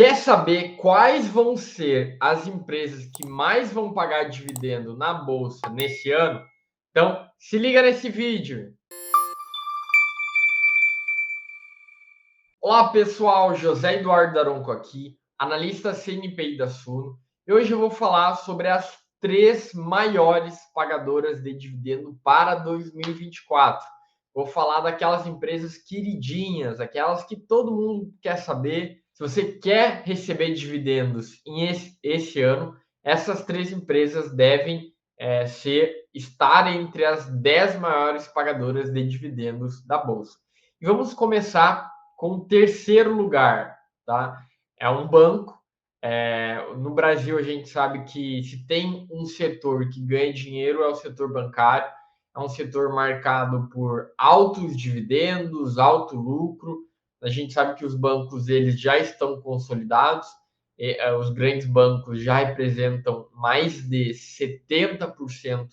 Quer saber quais vão ser as empresas que mais vão pagar dividendo na bolsa nesse ano? Então, se liga nesse vídeo. Olá, pessoal. José Eduardo Daronco aqui, analista CNPI da Suno. E hoje eu vou falar sobre as três maiores pagadoras de dividendo para 2024. Vou falar daquelas empresas queridinhas, aquelas que todo mundo quer saber. Se você quer receber dividendos em esse ano, essas três empresas devem estar entre as 10 maiores pagadoras de dividendos da Bolsa. E vamos começar com o terceiro lugar, tá? É um banco. No Brasil, a gente sabe que se tem um setor que ganha dinheiro é o setor bancário. É um setor marcado por altos dividendos, alto lucro. A gente sabe que os bancos eles já estão consolidados. Os grandes bancos já representam mais de 70%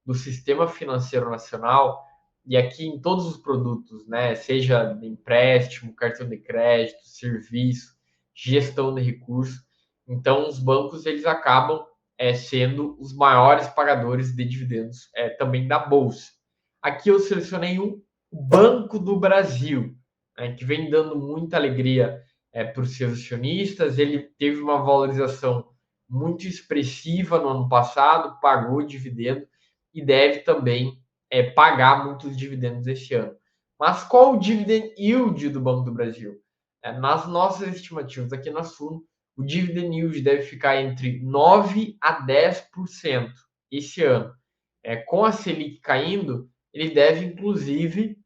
do sistema financeiro nacional. E aqui em todos os produtos, né, seja de empréstimo, cartão de crédito, serviço, gestão de recursos, então os bancos eles acabam sendo os maiores pagadores de dividendos também da bolsa. Aqui eu selecionei o Banco do Brasil, né, que vem dando muita alegria para os seus acionistas. Ele teve uma valorização muito expressiva no ano passado, pagou dividendo e deve também pagar muitos dividendos este ano. Mas qual o dividend yield do Banco do Brasil? Nas nossas estimativas aqui na Suno, o dividend yield deve ficar entre 9% a 10% esse ano. Com a Selic caindo, ele deve, inclusive,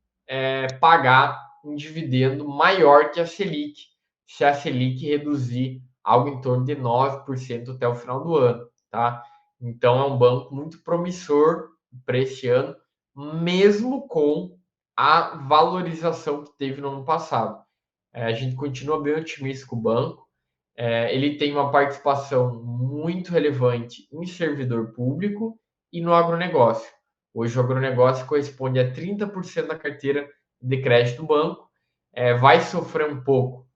pagar um dividendo maior que a Selic, se a Selic reduzir algo em torno de 9% até o final do ano. Tá? Então, é um banco muito promissor para esse ano, mesmo com a valorização que teve no ano passado. A gente continua bem otimista com o banco. Ele tem uma participação muito relevante em servidor público e no agronegócio. Hoje o agronegócio corresponde a 30% da carteira de crédito do banco. Vai sofrer um pouco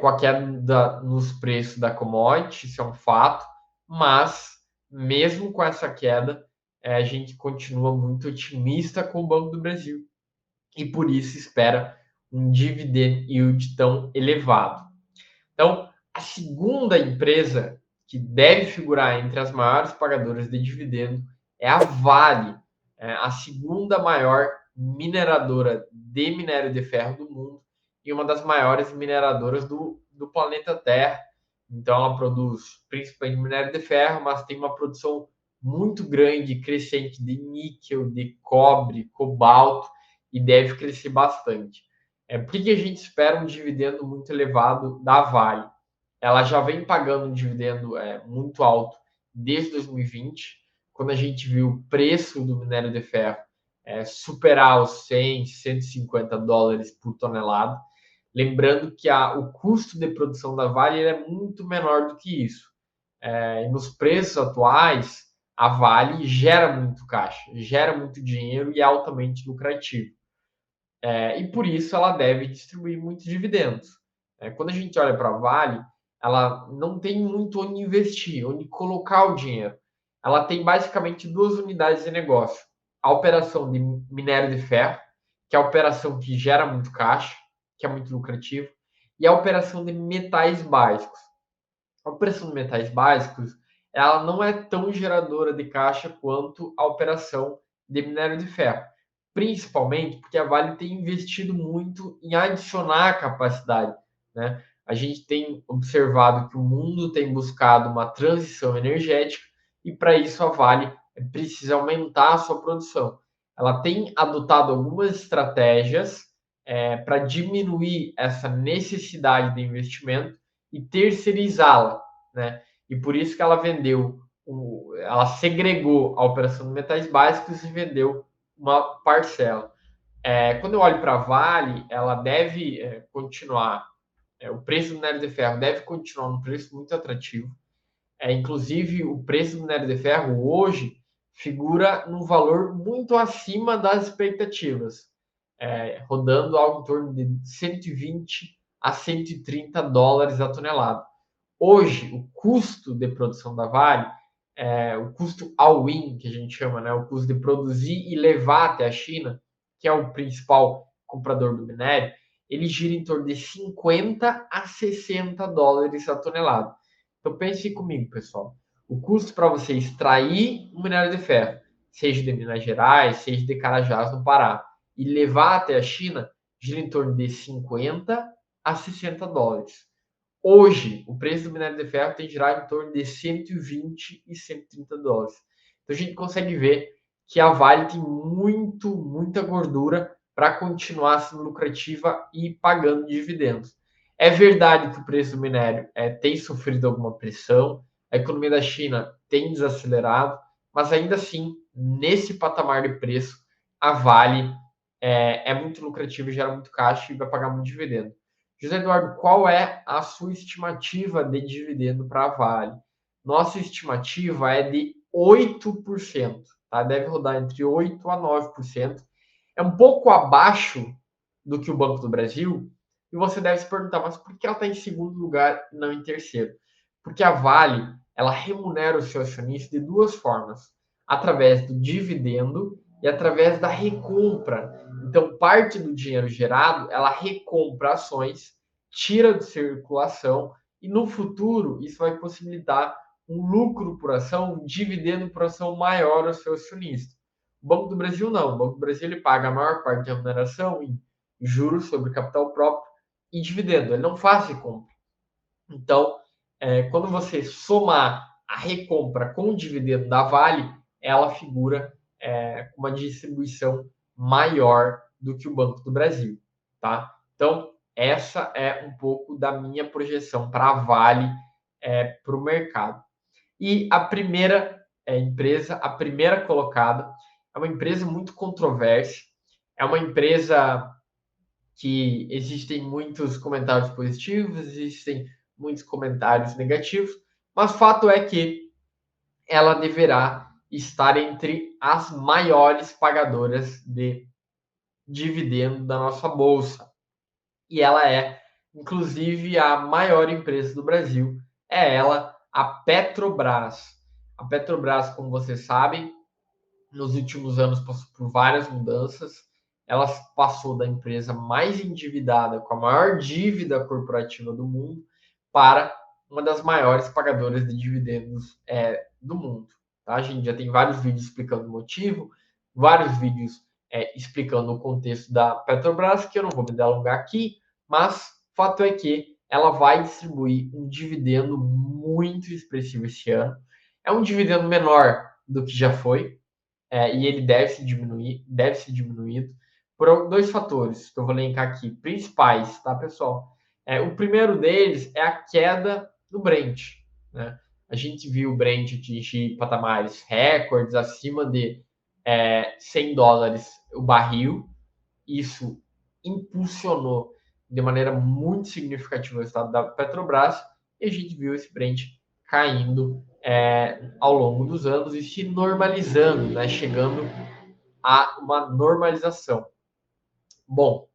com a queda nos preços da commodity, isso é um fato, mas mesmo com essa queda, a gente continua muito otimista com o Banco do Brasil e por isso espera um dividend yield tão elevado. Então, a segunda empresa que deve figurar entre as maiores pagadoras de dividendo é a Vale, a segunda maior mineradora de minério de ferro do mundo e uma das maiores mineradoras do planeta Terra. Então, ela produz principalmente minério de ferro, mas tem uma produção muito grande, crescente de níquel, de cobre, cobalto e deve crescer bastante. Por que a gente espera um dividendo muito elevado da Vale? Ela já vem pagando um dividendo muito alto desde 2020, quando a gente viu o preço do minério de ferro superar os 100, 150 dólares por tonelada. Lembrando que o custo de produção da Vale é muito menor do que isso. Nos preços atuais, a Vale gera muito caixa, gera muito dinheiro e é altamente lucrativo. E por isso ela deve distribuir muitos dividendos. Quando a gente olha para a Vale, ela não tem muito onde investir, onde colocar o dinheiro. Ela tem basicamente duas unidades de negócio: a operação de minério de ferro, que é a operação que gera muito caixa, que é muito lucrativo, e a operação de metais básicos. A operação de metais básicos, ela não é tão geradora de caixa quanto a operação de minério de ferro, principalmente porque a Vale tem investido muito em adicionar capacidade, né? A gente tem observado que o mundo tem buscado uma transição energética e para isso a Vale precisa aumentar a sua produção. Ela tem adotado algumas estratégias para diminuir essa necessidade de investimento e terceirizá-la, né? E por isso que ela ela segregou a operação de metais básicos e vendeu uma parcela. Quando eu olho para a Vale, ela deve continuar, o preço do minério de ferro deve continuar um preço muito atrativo. Inclusive, o preço do minério de ferro hoje figura num valor muito acima das expectativas, rodando algo em torno de 120 a 130 dólares a tonelada. Hoje, o custo de produção da Vale, o custo all-in, que a gente chama, né, o custo de produzir e levar até a China, que é o principal comprador do minério, ele gira em torno de 50 a 60 dólares a tonelada. Então pense comigo, pessoal. O custo para você extrair um minério de ferro, seja de Minas Gerais, seja de Carajás, no Pará, e levar até a China, gira em torno de 50 a 60 dólares. Hoje, o preço do minério de ferro tem girado em torno de 120 e 130 dólares. Então a gente consegue ver que a Vale tem muita gordura para continuar sendo lucrativa e pagando dividendos. É verdade que o preço do minério tem sofrido alguma pressão, a economia da China tem desacelerado, mas ainda assim, nesse patamar de preço, a Vale é muito lucrativa e gera muito caixa e vai pagar muito dividendo. José Eduardo, qual é a sua estimativa de dividendo para a Vale? Nossa estimativa é de 8%, tá? Deve rodar entre 8% a 9%. É um pouco abaixo do que o Banco do Brasil. E você deve se perguntar, mas por que ela está em segundo lugar e não em terceiro? Porque a Vale, ela remunera o seu acionista de duas formas. Através do dividendo e através da recompra. Então, parte do dinheiro gerado, ela recompra ações, tira de circulação e no futuro isso vai possibilitar um lucro por ação, um dividendo por ação maior ao seu acionista. O Banco do Brasil não. O Banco do Brasil ele paga a maior parte da remuneração em juros sobre capital próprio e dividendo. Ele não faz recompra. Então, quando você somar a recompra com o dividendo da Vale, ela figura com uma distribuição maior do que o Banco do Brasil, tá? Então, essa é um pouco da minha projeção para a Vale para o mercado. E a primeira empresa, a primeira colocada, é uma empresa muito controversa, é uma empresa que existem muitos comentários positivos, existem muitos comentários negativos, mas fato é que ela deverá estar entre as maiores pagadoras de dividendo da nossa bolsa. E ela é, inclusive, a maior empresa do Brasil. É ela, a Petrobras. A Petrobras, como vocês sabem, nos últimos anos passou por várias mudanças. Ela passou da empresa mais endividada, com a maior dívida corporativa do mundo, para uma das maiores pagadoras de dividendos do mundo. Tá? A gente já tem vários vídeos explicando o motivo, vários vídeos explicando o contexto da Petrobras, que eu não vou me delongar aqui, mas fato é que ela vai distribuir um dividendo muito expressivo esse ano. É um dividendo menor do que já foi, e ele deve ser diminuído por dois fatores que eu vou elencar aqui, principais, tá, pessoal? O primeiro deles é a queda do Brent, né? A gente viu o Brent atingir patamares recordes acima de 100 dólares o barril. Isso impulsionou de maneira muito significativa o estado da Petrobras e a gente viu esse Brent caindo ao longo dos anos e se normalizando, né? Chegando a uma normalização. Bom,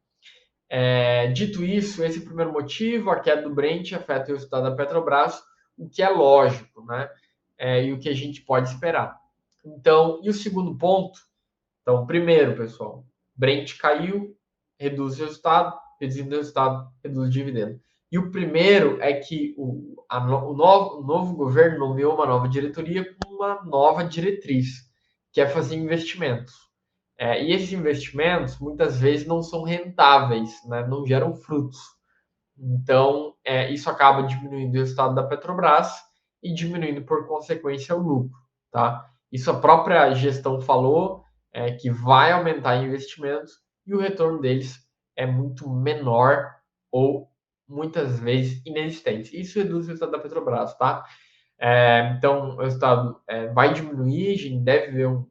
dito isso, esse primeiro motivo, a queda do Brent afeta o resultado da Petrobras, o que é lógico, né? E o que a gente pode esperar. Então, e o segundo ponto? Então, primeiro, pessoal, Brent caiu, reduz o resultado, reduzindo o resultado, reduz o dividendo. E o primeiro é que o novo governo nomeou uma nova diretoria com uma nova diretriz, que é fazer investimentos. E esses investimentos, muitas vezes, não são rentáveis, né? Não geram frutos. Então, isso acaba diminuindo o resultado da Petrobras e diminuindo, por consequência, o lucro. Tá? Isso a própria gestão falou, que vai aumentar investimentos e o retorno deles é muito menor ou muitas vezes inexistente. Isso reduz o resultado da Petrobras, tá? Então, o resultado vai diminuir, a gente deve ver um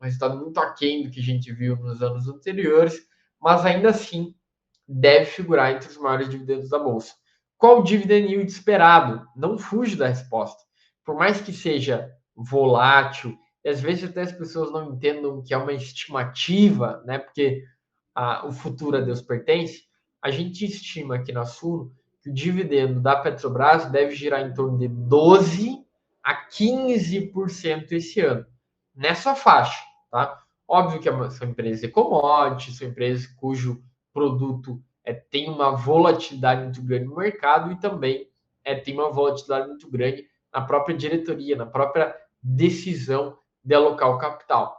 resultado muito aquém do que a gente viu nos anos anteriores, mas ainda assim deve figurar entre os maiores dividendos da Bolsa. Qual o dividend yield esperado? Não fuge da resposta. Por mais que seja volátil, e às vezes até as pessoas não entendam que é uma estimativa, né? Porque o futuro a Deus pertence, a gente estima aqui na Suno que o dividendo da Petrobras deve girar em torno de 12 a 15% esse ano, nessa faixa, tá? Óbvio que são empresas de commodities, são empresas cujo produto tem uma volatilidade muito grande no mercado e também tem uma volatilidade muito grande na própria diretoria, na própria decisão de alocar o capital.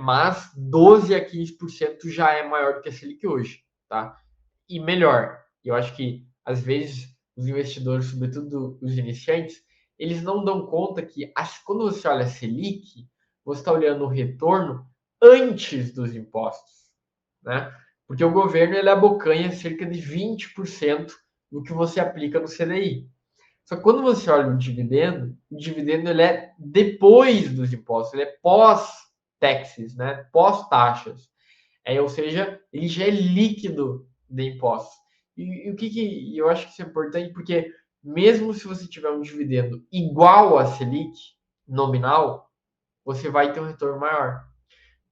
Mas 12 a 15% já é maior do que a Selic hoje, tá? E melhor, eu acho que às vezes os investidores, sobretudo os iniciantes, eles não dão conta que quando você olha a Selic, você está olhando o retorno antes dos impostos, né? Porque o governo ele abocanha cerca de 20% do que você aplica no CDI. Só que quando você olha o dividendo ele é depois dos impostos, ele é pós-taxes, né? Pós-taxas. Ou seja, ele já é líquido de impostos. E o que eu acho que isso é importante, porque mesmo se você tiver um dividendo igual a Selic, nominal, você vai ter um retorno maior,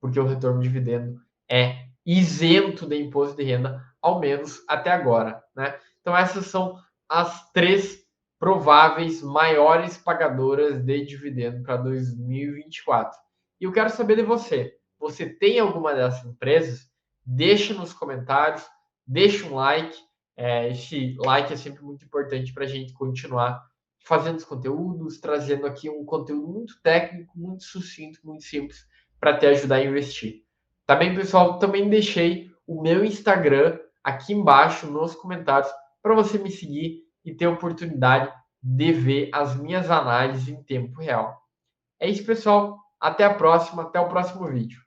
porque o retorno de dividendo é isento de imposto de renda, ao menos até agora, né? Então essas são as três prováveis maiores pagadoras de dividendo para 2024. E eu quero saber de você. Você tem alguma dessas empresas? Deixa nos comentários, deixa um like. Esse like é sempre muito importante para a gente continuar fazendo os conteúdos, trazendo aqui um conteúdo muito técnico, muito sucinto, muito simples para te ajudar a investir. Tá bem, pessoal? Também deixei o meu Instagram aqui embaixo nos comentários para você me seguir e ter a oportunidade de ver as minhas análises em tempo real. É isso, pessoal. Até a próxima, até o próximo vídeo.